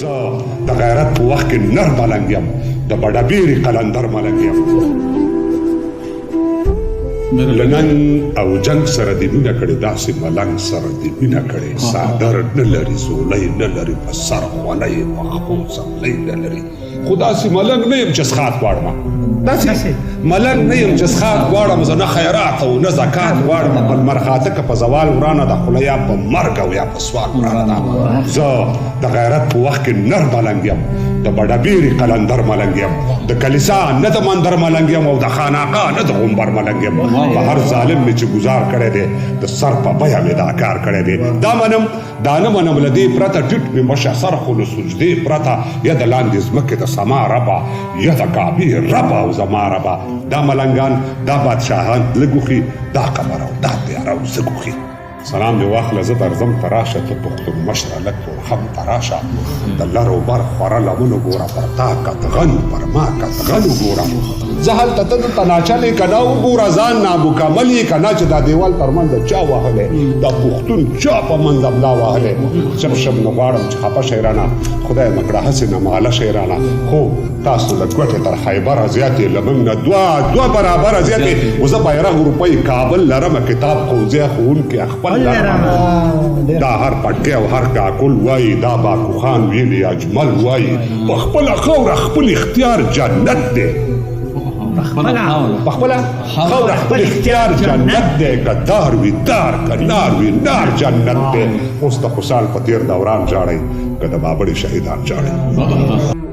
زه د غیرت په وخت کې نر ملنګ یم د بډبیري قلندر ملنګ یم له ننګ او جنګ سره دې مینه کړې داسې ملنګ سره دې مینه کړې څادر نه لري زولی نه لري په سر خولۍ په خپو څپلۍ نه لري خو داسې ملنګ نه یم چې څښاک غواړم داسې ملنګ نه یم چې څښاک غواړم زه نه خیرات او نه زکات غواړم په لمر خاته که په زوال ورانه ده خوله یا په مرګ او یا په سوال ورانه ده زه د غیرت په وخت کې نر ملنګ یم د بډبیري قلندر ملنګ یم د کلیسا نه د مندر ملنګ یم او د خانقاه نه د غومبر ملنګ یم په هر ظالم مې چې ګزار کړی دی د سر په بیه مې دا کار کړی دی دا منم دا نه منم له دې پرته ټیټ مې مشه سر خو له سجدې پرته یا د لاندې ځمکې د سما ربه یا د کعبې ربه او زما ربه دا ملنګان دا بادشاهان لږ وخي دا قبر او دا تیاره او زه ګوښي سلام دې واخله زه درځم ته راشه ته پښتون مشره لږ تورخم ته راشه د لر و بر خوره لمن وګوره پر تا کتغن پر ما کتغن وګوره زه هلته ته دلته ناچلې که نه وګوره ځان نامکمل یې که نه چې دا دیوال تر منځ چا وهلی دا پښتون چا په منځ ملا وهلی شب شب نه غواړم چې خفه شئ رانه خدای مه کړه هسې نماله شئ رانه خو تاسو له ګوتې تر خیبره زیاتې له موږ نه دوه برابره زیاتې خو زه بیرغ روپۍ کابل لرمه کتاب ښوونځی ښوونکي خپل دا هر پټکی او هر کاکل وایي دا باکوخان ویلي اجمل وایي په خپله خاوره خپل اختیار جنت دی په خپله خاوره خپل اختیار جنت دی که دار وي دار که نار وي نار جنت دی اوس د خوشحال په تېر دوران ژاړئ که د بابړې شهیدان ژاړئ